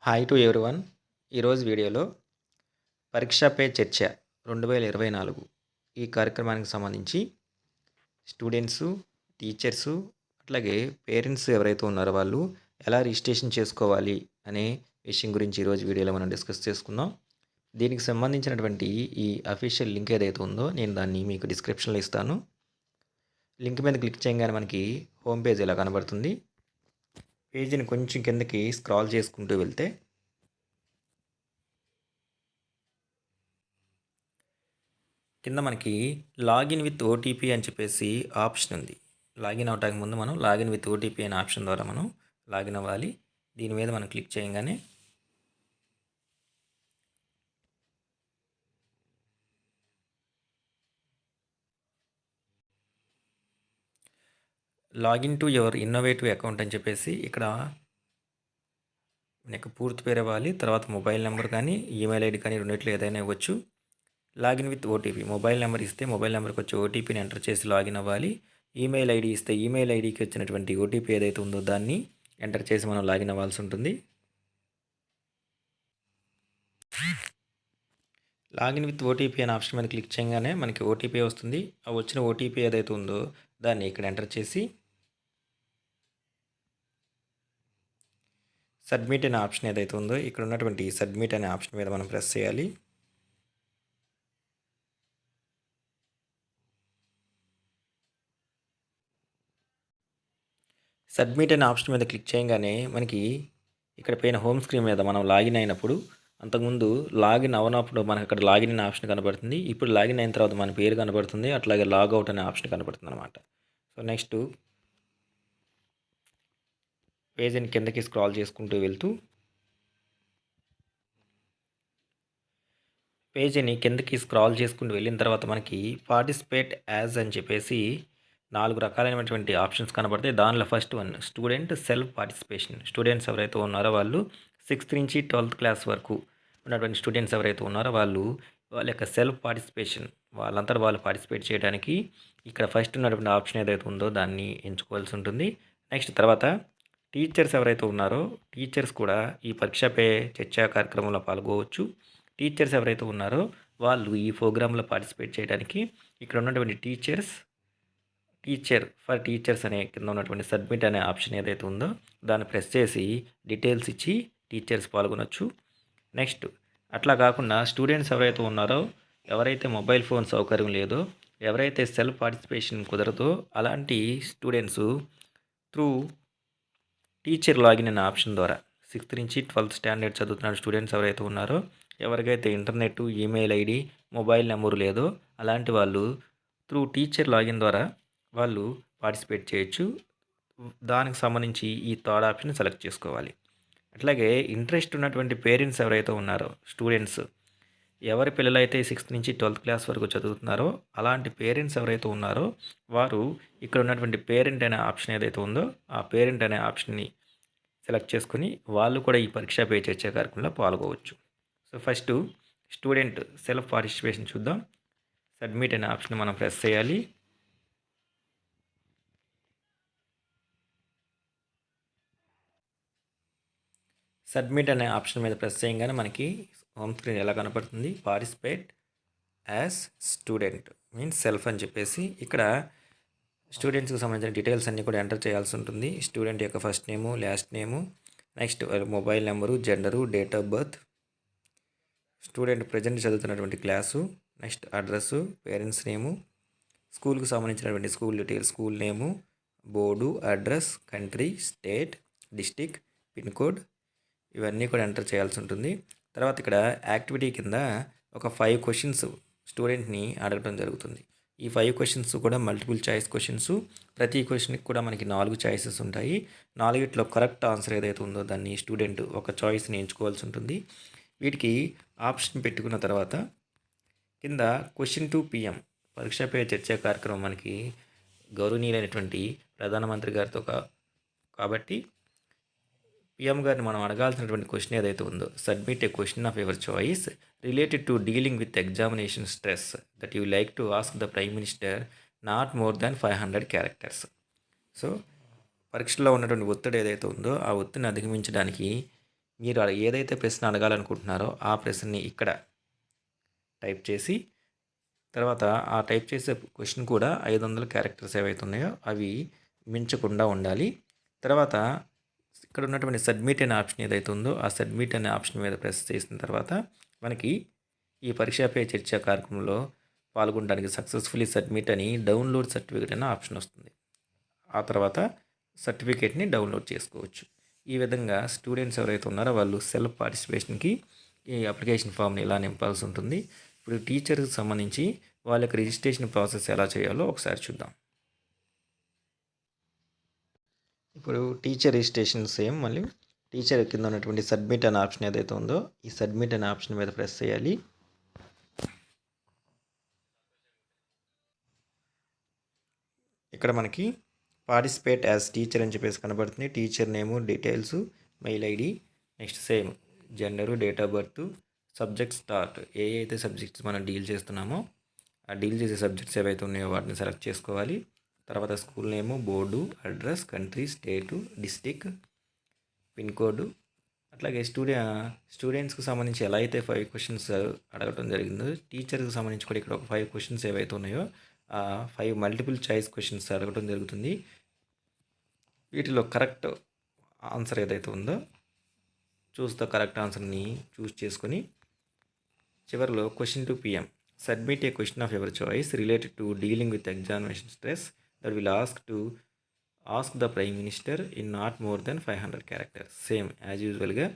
Hi to everyone. ఈరోజు వీడియోలో పరీక్ష పే చర్చ 2024 ఈ కార్యక్రమానికి సంబంధించి స్టూడెంట్సు, టీచర్సు, అట్లాగే పేరెంట్స్ ఎవరైతే ఉన్నారో వాళ్ళు ఎలా రిజిస్ట్రేషన్ చేసుకోవాలి అనే విషయం గురించి ఈరోజు వీడియోలో మనం డిస్కస్ చేసుకుందాం. దీనికి సంబంధించినటువంటి ఈ అఫీషియల్ లింక్ ఏదైతే ఉందో నేను దాన్ని మీకు డిస్క్రిప్షన్లో ఇస్తాను. లింక్ మీద క్లిక్ చేయగానే మనకి హోమ్ పేజ్ ఇలా కనబడుతుంది. పేజీని కొంచెం కిందకి స్క్రాల్ చేసుకుంటూ వెళ్తే కింద మనకి లాగిన్ విత్ ఓటీపీ అని చెప్పేసి ఆప్షన్ ఉంది. లాగిన్ అవడానికి ముందు మనం లాగిన్ విత్ ఓటీపీ అనే ఆప్షన్ ద్వారా మనం లాగిన్ అవ్వాలి. దీని మీద మనం క్లిక్ చేయగానే login to your innovative account అని చెప్పేసి ఇక్కడ మీకు పూర్తి పేరు ఇవ్వాలి. తర్వాత మొబైల్ నెంబర్ కానీ ఈమెయిల్ ఐడి కానీ రెండిట్లో ఏదైనా ఇవ్వచ్చు. Login with OTP mobile number ఇస్తే మొబైల్ నెంబర్కి వచ్చే ఓటీపీని ఎంటర్ చేసి లాగిన్ అవ్వాలి. ఈమెయిల్ ఐడి ఇస్తే ఈమెయిల్ ఐడికి వచ్చినటువంటి ఓటీపీ ఏదైతే ఉందో దాన్ని ఎంటర్ చేసి మనం లాగిన్ అవ్వాల్సి ఉంటుంది. లాగిన్ విత్ ఓటీపీ అనే ఆప్షన్ మీద క్లిక్ చేయగానే మనకి ఓటీపీ వస్తుంది. ఆ వచ్చిన ఓటీపీ ఏదైతే ఉందో దాన్ని ఇక్కడ ఎంటర్ చేసి సబ్మిట్ అనే ఆప్షన్ ఏదైతే ఉందో ఇక్కడ ఉన్నటువంటి సబ్మిట్ అనే ఆప్షన్ మీద మనం ప్రెస్ చేయాలి. సబ్మిట్ అనే ఆప్షన్ మీద క్లిక్ చేయగానే మనకి ఇక్కడ పైన హోమ్ స్క్రీన్ మీద మనం లాగిన్ అయినప్పుడు అంతకుముందు లాగిన్ అవనప్పుడు మనకు అక్కడ లాగిన్ అనే ఆప్షన్ కనబడుతుంది. ఇప్పుడు లాగిన్ అయిన తర్వాత మన పేరు కనబడుతుంది. అట్లాగే లాగౌట్ అనే ఆప్షన్ కనబడుతుంది అనమాట. సో నెక్స్ట్ పేజీని కిందకి స్క్రాల్ చేసుకుంటూ వెళ్తూ పేజీని కిందకి స్క్రాల్ చేసుకుంటూ వెళ్ళిన తర్వాత మనకి పార్టిసిపేట్ యాజ్ అని చెప్పేసి 4 రకాలైనటువంటి ఆప్షన్స్ కనబడతాయి. దానిలో first one student self participation. Students ఎవరైతే ఉన్నారో వాళ్ళు 6th నుంచి 12th క్లాస్ వరకు ఉన్నటువంటి స్టూడెంట్స్ ఎవరైతే ఉన్నారో వాళ్ళు వాళ్ళ యొక్క సెల్ఫ్ పార్టిసిపేషన్ వాళ్ళంతా వాళ్ళు పార్టిసిపేట్ చేయడానికి ఇక్కడ ఫస్ట్ ఉన్నటువంటి ఆప్షన్ ఏదైతే ఉందో దాన్ని ఎంచుకోవాల్సి ఉంటుంది. నెక్స్ట్ తర్వాత టీచర్స్ ఎవరైతే ఉన్నారో టీచర్స్ కూడా ఈ పరీక్ష పే చర్చా కార్యక్రమంలో పాల్గొవచ్చు. టీచర్స్ ఎవరైతే ఉన్నారో వాళ్ళు ఈ ప్రోగ్రాంలో పార్టిసిపేట్ చేయడానికి ఇక్కడ ఉన్నటువంటి టీచర్ ఫర్ టీచర్స్ అనే కింద ఉన్నటువంటి సబ్మిట్ అనే ఆప్షన్ ఏదైతే ఉందో దాన్ని ప్రెస్ చేసి డీటెయిల్స్ ఇచ్చి టీచర్స్ పాల్గొనవచ్చు. నెక్స్ట్ అట్లా కాకుండా స్టూడెంట్స్ ఎవరైతే ఉన్నారో ఎవరైతే మొబైల్ ఫోన్ సౌకర్యం లేదో ఎవరైతే సెల్ఫ్ పార్టిసిపేషన్ కుదరదో అలాంటి స్టూడెంట్స్ త్రూ టీచర్ లాగిన్ అనే ఆప్షన్ ద్వారా 6th నుంచి 12th స్టాండర్డ్ చదువుతున్న స్టూడెంట్స్ ఎవరైతే ఉన్నారో ఎవరికైతే internet email ID mobile number లేదో అలాంటి వాళ్ళు త్రూ టీచర్ లాగిన్ ద్వారా వాళ్ళు పార్టిసిపేట్ చేయొచ్చు. దానికి సంబంధించి ఈ థర్డ్ ఆప్షన్ సెలెక్ట్ చేసుకోవాలి. అట్లాగే ఇంట్రెస్ట్ ఉన్నటువంటి పేరెంట్స్ ఎవరైతే ఉన్నారో స్టూడెంట్స్ ఎవరి పిల్లలైతే 6th నుంచి 12th క్లాస్ వరకు చదువుతున్నారో అలాంటి పేరెంట్స్ ఎవరైతే ఉన్నారో వారు ఇక్కడ ఉన్నటువంటి పేరెంట్ అనే ఆప్షన్ ఏదైతే ఉందో ఆ పేరెంట్ అనే ఆప్షన్ని సెలెక్ట్ చేసుకొని వాళ్ళు కూడా ఈ పరీక్ష పే చర్చా కార్యక్రమంలో పాల్గొవచ్చు. So first student self participation చూద్దాం. సబ్మిట్ అనే ఆప్షన్ మనం ప్రెస్ చేయాలి. సబ్మిట్ అనే ఆప్షన్ మీద ప్రెస్ చేయగానే మనకి హోమ్ స్క్రీన్ ఎలా కనపడుతుంది. Participate as student means self అని చెప్పేసి ఇక్కడ స్టూడెంట్స్కి సంబంధించిన డీటెయిల్స్ అన్నీ కూడా ఎంటర్ చేయాల్సి ఉంటుంది. స్టూడెంట్ యొక్క first name last name next mobile number gender date of birth student present చదువుతున్నటువంటి క్లాసు నెక్స్ట్ అడ్రస్సు పేరెంట్స్ నేము స్కూల్కి సంబంధించినటువంటి school details school name board address country state district pin code ఇవన్నీ కూడా ఎంటర్ చేయాల్సి ఉంటుంది. తర్వాత ఇక్కడ యాక్టివిటీ కింద ఒక 5 క్వశ్చన్స్ స్టూడెంట్ని అడగడం జరుగుతుంది. ఈ 5 క్వశ్చన్స్ కూడా మల్టిపుల్ చాయిస్ క్వశ్చన్స్. ప్రతి క్వశ్చన్కి కూడా మనకి 4 చాయిసెస్ ఉంటాయి. 4ట్లో కరెక్ట్ ఆన్సర్ ఏదైతే ఉందో దాన్ని స్టూడెంట్ ఒక చాయిస్ని ఎంచుకోవాల్సి ఉంటుంది. వీటికి ఆప్షన్ పెట్టుకున్న తర్వాత కింద క్వశ్చన్ టు PM పరీక్ష పే చర్చా కార్యక్రమం మనకి గౌరవనీయులైనటువంటి ప్రధానమంత్రి గారితో కాబట్టి PM గారిని మనం అడగాల్సినటువంటి క్వశ్చన్ ఏదైతే ఉందో submit A question of your choice related to dealing with examination stress that you like to ask the prime minister not more than 500 characters. So పరీక్షలో ఉన్నటువంటి ఒత్తిడి ఏదైతే ఉందో ఆ ఒత్తిడిని అధిగమించడానికి మీరు ఏదైతే ప్రశ్న అడగాలనుకుంటున్నారో ఆ ప్రశ్నని ఇక్కడ టైప్ చేసి తర్వాత ఆ టైప్ చేసే క్వశ్చన్ కూడా 500 క్యారెక్టర్స్ ఏవైతే ఉన్నాయో అవి మించకుండా ఉండాలి. తర్వాత ఇక్కడ ఉన్నటువంటి సబ్మిట్ అనే ఆప్షన్ ఏదైతే ఉందో ఆ సబ్మిట్ అనే ఆప్షన్ మీద ప్రెస్ చేసిన తర్వాత మనకి ఈ పరీక్షా పే చర్చా కార్యక్రమంలో పాల్గొనడానికి సక్సెస్ఫుల్లీ సబ్మిట్ అని డౌన్లోడ్ సర్టిఫికేట్ అనే ఆప్షన్ వస్తుంది. ఆ తర్వాత సర్టిఫికేట్ని డౌన్లోడ్ చేసుకోవచ్చు. ఈ విధంగా స్టూడెంట్స్ ఎవరైతే ఉన్నారో వాళ్ళు సెల్ఫ్ పార్టిసిపేషన్కి ఈ అప్లికేషన్ ఫామ్ని ఇలా నింపాల్సి ఉంటుంది. ఇప్పుడు టీచర్కి సంబంధించి వాళ్ళకి రిజిస్ట్రేషన్ ప్రాసెస్ ఎలా చేయాలో ఒకసారి చూద్దాం. ఇప్పుడు టీచర్ రిజిస్ట్రేషన్ సేమ్ మళ్ళీ టీచర్ కింద ఉన్నటువంటి సబ్మిట్ అనే ఆప్షన్ ఏదైతే ఉందో ఈ సబ్మిట్ అనే ఆప్షన్ మీద ప్రెస్ చేయాలి. ఇక్కడ మనకి పార్టిసిపేట్ యాజ్ టీచర్ అని చెప్పేసి కనబడుతుంది. Teacher name, details, mail ID, next same gender, date of birth, subject start ఏ అయితే సబ్జెక్ట్స్ మనం డీల్ చేస్తున్నామో ఆ డీల్ చేసే సబ్జెక్ట్స్ ఏవైతే ఉన్నాయో వాటిని సెలెక్ట్ చేసుకోవాలి. తర్వాత school name, board, address, country, state, district, pin code, అట్లాగే స్టూడెంట్స్కి సంబంధించి ఎలా అయితే 5 క్వశ్చన్స్ అడగటం జరిగిందో టీచర్కి సంబంధించి కూడా ఇక్కడ ఒక 5 క్వశ్చన్స్ ఏవైతే ఉన్నాయో ఆ 5 మల్టిపుల్ చాయిస్ క్వశ్చన్స్ అడగటం జరుగుతుంది. వీటిలో కరెక్ట్ ఆన్సర్ ఏదైతే ఉందో చూస్తే కరెక్ట్ ఆన్సర్ని చూస్ చేసుకొని చివరిలో question to PM submit A question of your choice related to dealing with examination stress that will ask the prime minister in not more than 500 characters. Same as యూజువల్గా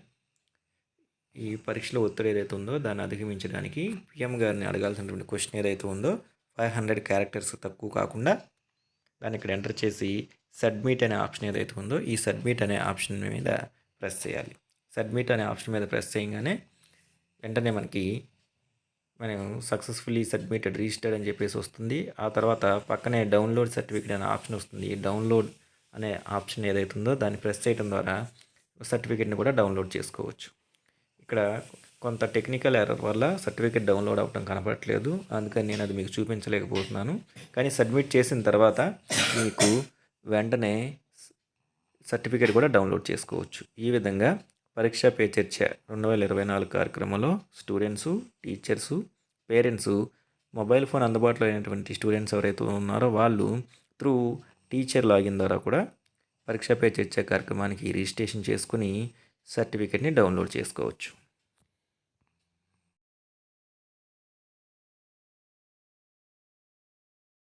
ఈ పరీక్షలో ఒత్తిడి ఏదైతే ఉందో దాన్ని అధిగమించడానికి పిఎం గారిని అడగాల్సినటువంటి క్వశ్చన్ ఏదైతే ఉందో 500 క్యారెక్టర్స్ తక్కువ కాకుండా దాన్ని ఇక్కడ ఎంటర్ చేసి సబ్మిట్ అనే ఆప్షన్ ఏదైతే ఉందో ఈ సబ్మిట్ అనే ఆప్షన్ మీద ప్రెస్ చేయాలి. సబ్మిట్ అనే ఆప్షన్ మీద ప్రెస్ చేయగానే వెంటనే మనం సక్సెస్ఫుల్లీ సబ్మిటెడ్ రిజిస్టర్డ్ అని చెప్పేసి వస్తుంది. ఆ తర్వాత పక్కనే డౌన్లోడ్ సర్టిఫికేట్ అనే ఆప్షన్ వస్తుంది. ఈ డౌన్లోడ్ అనే ఆప్షన్ ఏదైతే ఉందో దాన్ని ప్రెస్ చేయడం ద్వారా సర్టిఫికేట్ని కూడా డౌన్లోడ్ చేసుకోవచ్చు. ఇక్కడ కొంత టెక్నికల్ ఎర్రర్ వల్ల సర్టిఫికేట్ డౌన్లోడ్ అవ్వడం కనపడట్లేదు, అందుకని నేను అది మీకు చూపించలేకపోతున్నాను. కానీ సబ్మిట్ చేసిన తర్వాత మీకు వెంటనే సర్టిఫికేట్ కూడా డౌన్లోడ్ చేసుకోవచ్చు. ఈ విధంగా పరీక్షా పే చర్చ 2024 కార్యక్రమంలో students, teachers, parents mobile phone అందుబాటులో అయినటువంటి స్టూడెంట్స్ ఎవరైతే ఉన్నారో వాళ్ళు త్రూ టీచర్ లాగిన్ ద్వారా కూడా పరీక్షా పే చర్చ కార్యక్రమానికి రిజిస్ట్రేషన్ చేసుకుని సర్టిఫికేట్ని డౌన్లోడ్ చేసుకోవచ్చు.